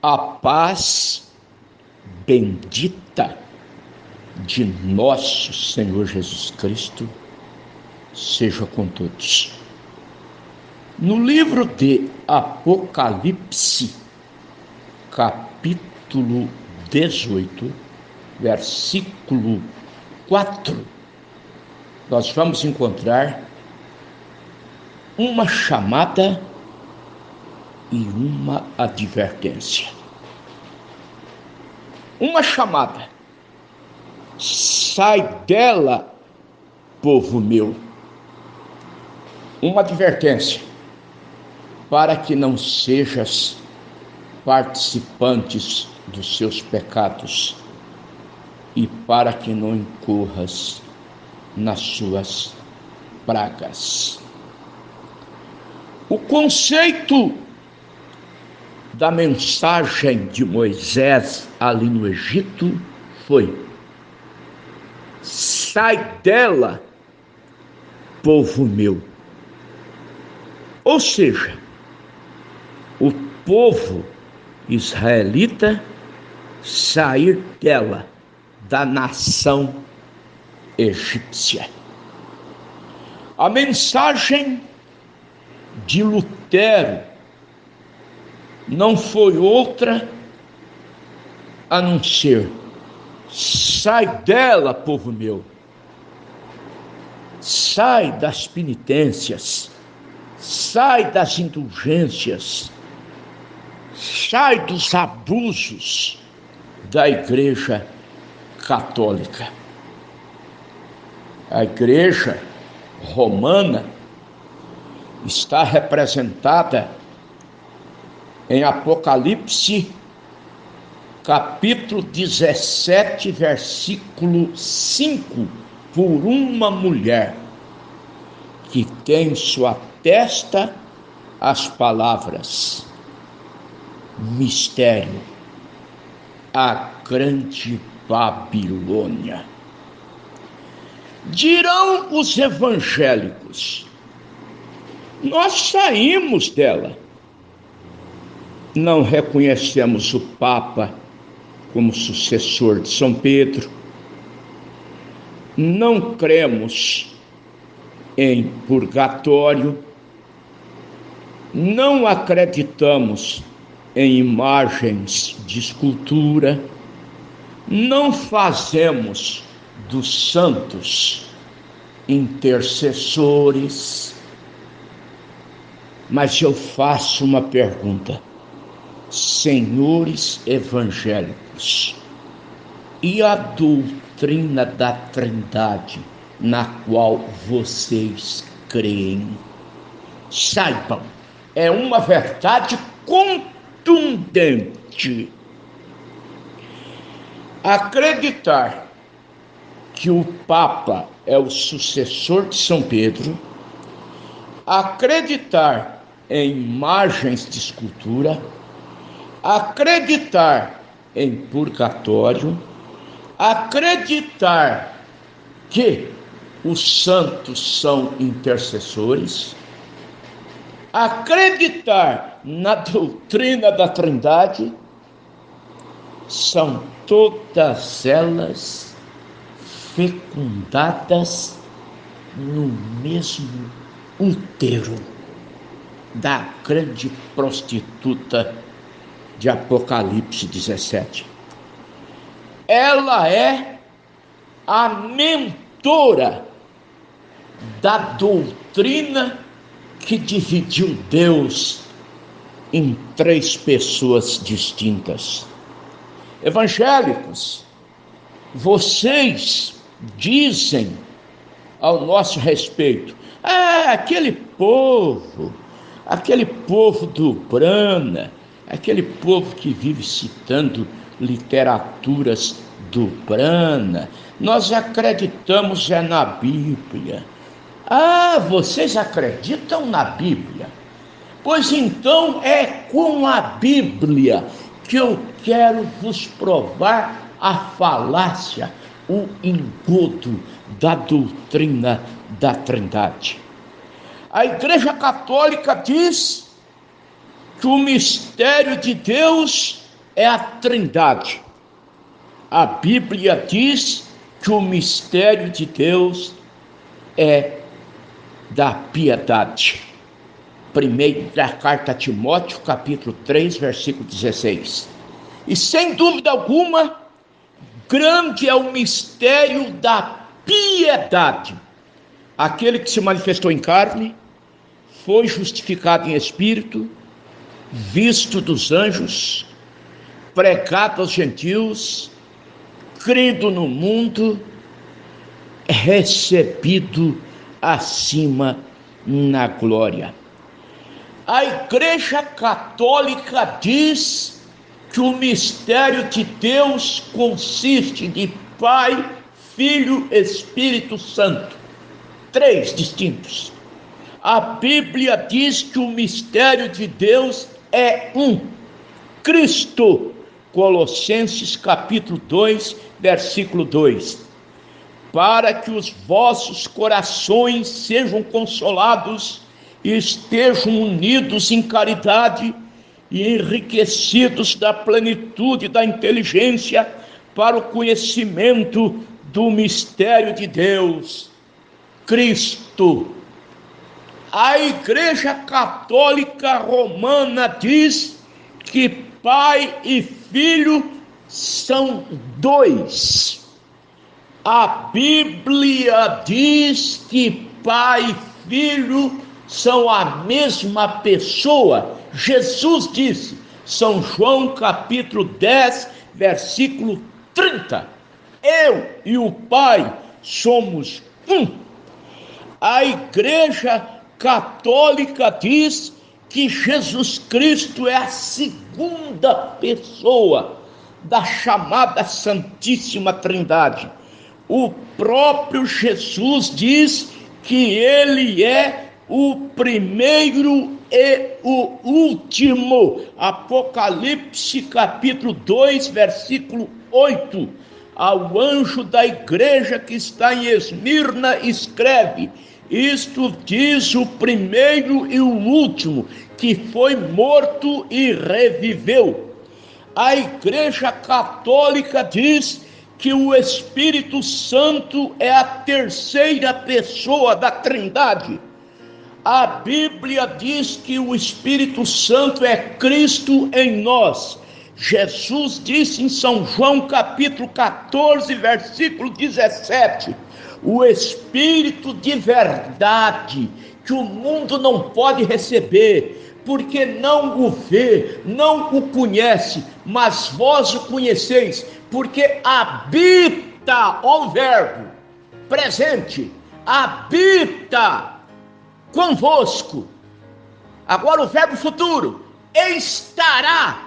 A paz bendita de nosso Senhor Jesus Cristo seja com todos. No livro de Apocalipse, capítulo 18, versículo 4, nós vamos encontrar uma chamada e uma advertência. Uma chamada: sai dela, povo meu. Uma advertência: para que não sejas participantes dos seus pecados e para que não incorras nas suas pragas. O conceito da mensagem de Moisés ali no Egito foi: sai dela, povo meu. Ou seja, o povo israelita sair dela, da nação egípcia. A mensagem de Lutero não foi outra a não ser: sai dela, povo meu. Sai das penitências, sai das indulgências, sai dos abusos da Igreja Católica. A Igreja Romana está representada em Apocalipse, capítulo 17, versículo 5, por uma mulher que tem em sua testa as palavras: mistério, a grande Babilônia. Dirão os evangélicos: nós saímos dela. Não reconhecemos o Papa como sucessor de São Pedro. Não cremos em purgatório. Não acreditamos em imagens de escultura. Não fazemos dos santos intercessores. Mas eu faço uma pergunta: senhores evangélicos, e a doutrina da Trindade na qual vocês creem? Saibam, é uma verdade contundente. Acreditar que o Papa é o sucessor de São Pedro, acreditar em imagens de escultura, acreditar em purgatório, acreditar que os santos são intercessores, acreditar na doutrina da Trindade, são todas elas fecundadas no mesmo útero da grande prostituta de Apocalipse 17. Ela é a mentora da doutrina que dividiu Deus em três pessoas distintas. Evangélicos, vocês dizem ao nosso respeito: aquele povo do Brana, aquele povo que vive citando literaturas do Brana, nós acreditamos na Bíblia. Vocês acreditam na Bíblia? Pois então é com a Bíblia que eu quero vos provar a falácia, o engodo da doutrina da Trindade. A Igreja Católica diz que o mistério de Deus é a Trindade. A Bíblia diz que o mistério de Deus é da piedade. Primeira carta a Timóteo, capítulo 3, versículo 16. E sem dúvida alguma, grande é o mistério da piedade. Aquele que se manifestou em carne, foi justificado em espírito, visto dos anjos, pregado aos gentios, crido no mundo, recebido acima na glória. A Igreja Católica diz que o mistério de Deus consiste de Pai, Filho, Espírito Santo. 3 distintos. A Bíblia diz que o mistério de Deus é um, Cristo. Colossenses capítulo 2, versículo 2. Para que os vossos corações sejam consolados e estejam unidos em caridade e enriquecidos da plenitude da inteligência para o conhecimento do mistério de Deus, Cristo. A Igreja Católica Romana diz que Pai e Filho são dois. A Bíblia diz que Pai e Filho são a mesma pessoa. Jesus disse, São João capítulo 10, versículo 30. Eu e o Pai somos um. A Igreja Católica diz que Jesus Cristo é a segunda pessoa da chamada Santíssima Trindade. O próprio Jesus diz que ele é o primeiro e o último. Apocalipse capítulo 2, versículo 8. Ao anjo da igreja que está em Esmirna escreve: isto diz o primeiro e o último, que foi morto e reviveu. A Igreja Católica diz que o Espírito Santo é a terceira pessoa da Trindade. A Bíblia diz que o Espírito Santo é Cristo em nós. Jesus disse em São João capítulo 14, versículo 17, o Espírito de verdade, que o mundo não pode receber, porque não o vê, não o conhece, mas vós o conheceis, porque habita, ó o verbo, presente, habita convosco. Agora o verbo futuro, estará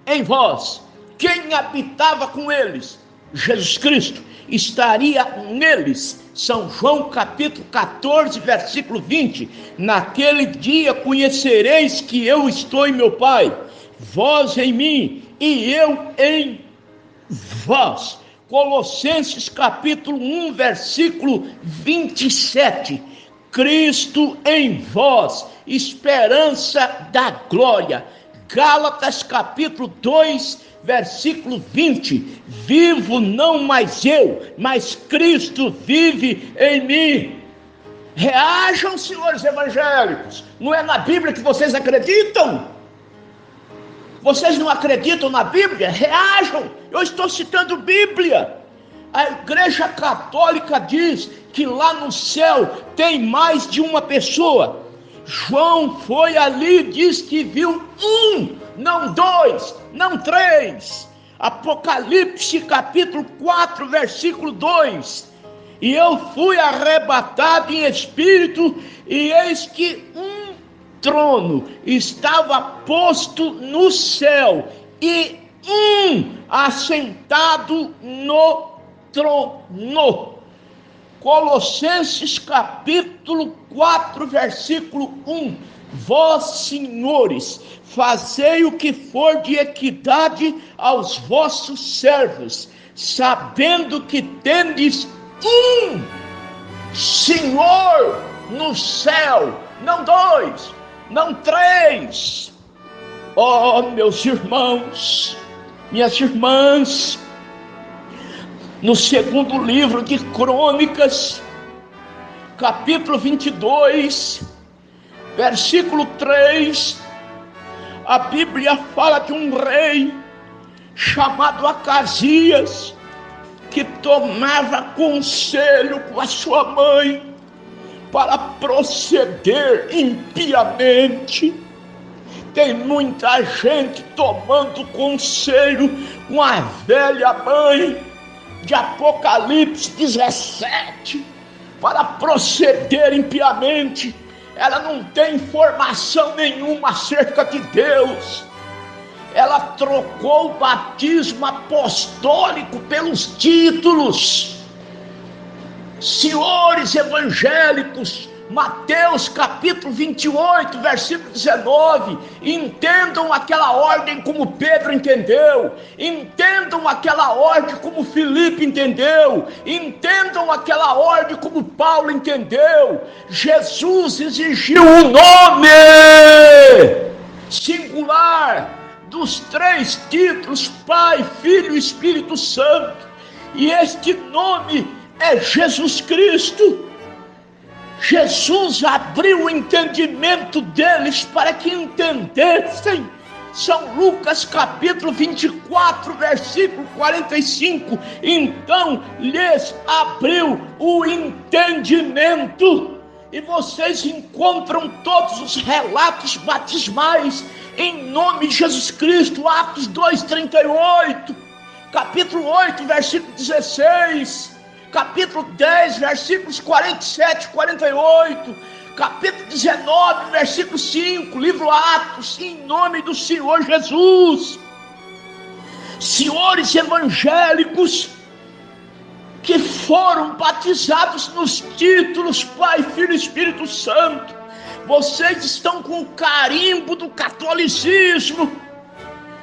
em vós. Quem habitava com eles? Jesus Cristo. Estaria neles. São João capítulo 14, versículo 20. Naquele dia conhecereis que eu estou em meu Pai, vós em mim e eu em vós. Colossenses capítulo 1, versículo 27. Cristo em vós, esperança da glória. Gálatas capítulo 2, versículo 20, vivo não mais eu, mas Cristo vive em mim. Reajam, senhores evangélicos, não é na Bíblia que vocês acreditam? Vocês não acreditam na Bíblia? Reajam, eu estou citando Bíblia. A Igreja Católica diz que lá no céu tem mais de uma pessoa. João foi ali e diz que viu um, não dois, não três. Apocalipse capítulo 4, versículo 2. E eu fui arrebatado em espírito, e eis que um trono estava posto no céu, e um assentado no trono. Colossenses capítulo 4, versículo 1. Vós, senhores, fazei o que for de equidade aos vossos servos, sabendo que tendes um Senhor no céu, não dois, não três. Oh, meus irmãos, minhas irmãs, no segundo livro de Crônicas, capítulo 22, versículo 3, a Bíblia fala de um rei chamado Acasias, que tomava conselho com a sua mãe para proceder impiamente. Tem muita gente tomando conselho com a velha mãe de Apocalipse 17 para proceder impiamente. Ela não tem informação nenhuma acerca de Deus. Ela trocou o batismo apostólico pelos títulos. Senhores evangélicos, Mateus capítulo 28, versículo 19, entendam aquela ordem como Pedro entendeu, entendam aquela ordem como Filipe entendeu, entendam aquela ordem como Paulo entendeu. Jesus exigiu o nome singular dos três títulos, Pai, Filho e Espírito Santo, e este nome é Jesus Cristo. Jesus abriu o entendimento deles para que entendessem. São Lucas capítulo 24, versículo 45. Então lhes abriu o entendimento. E vocês encontram todos os relatos batismais em nome de Jesus Cristo. Atos 2:38, capítulo 8, versículo 16, capítulo 10, versículos 47 e 48, capítulo 19, versículo 5, livro Atos, em nome do Senhor Jesus. Senhores evangélicos que foram batizados nos títulos Pai, Filho e Espírito Santo, vocês estão com o carimbo do catolicismo.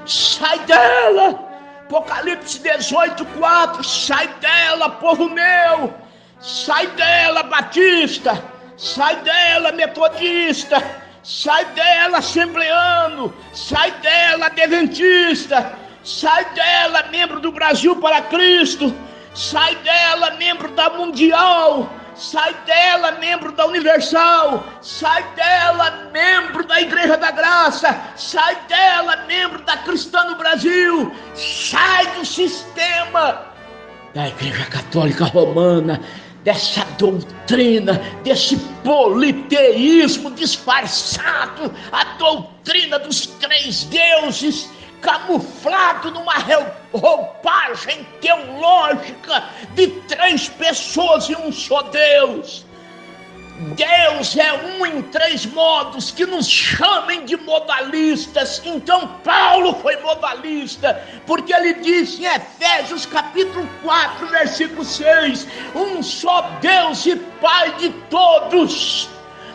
Sai dela! Apocalipse 18:4, sai dela, povo meu, sai dela, batista, sai dela, metodista, sai dela, assembleano, sai dela, adventista, sai dela, membro do Brasil para Cristo, sai dela, membro da Mundial, sai dela, membro da Universal, sai dela, membro da Igreja da Graça, sai dela, membro da Cristã no Brasil, sai do sistema da Igreja Católica Romana, dessa doutrina, desse politeísmo disfarçado, a doutrina dos três deuses, camuflado numa roupagem teológica de três pessoas e um só Deus. Deus é um em três modos, que nos chamem de modalistas. Então Paulo foi modalista, porque ele disse em Efésios capítulo 4, versículo 6, um só Deus e Pai de todos,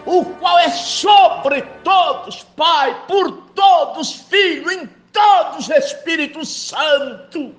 o qual é sobre todos Pai, por todos Filho, em todos Espírito Santo.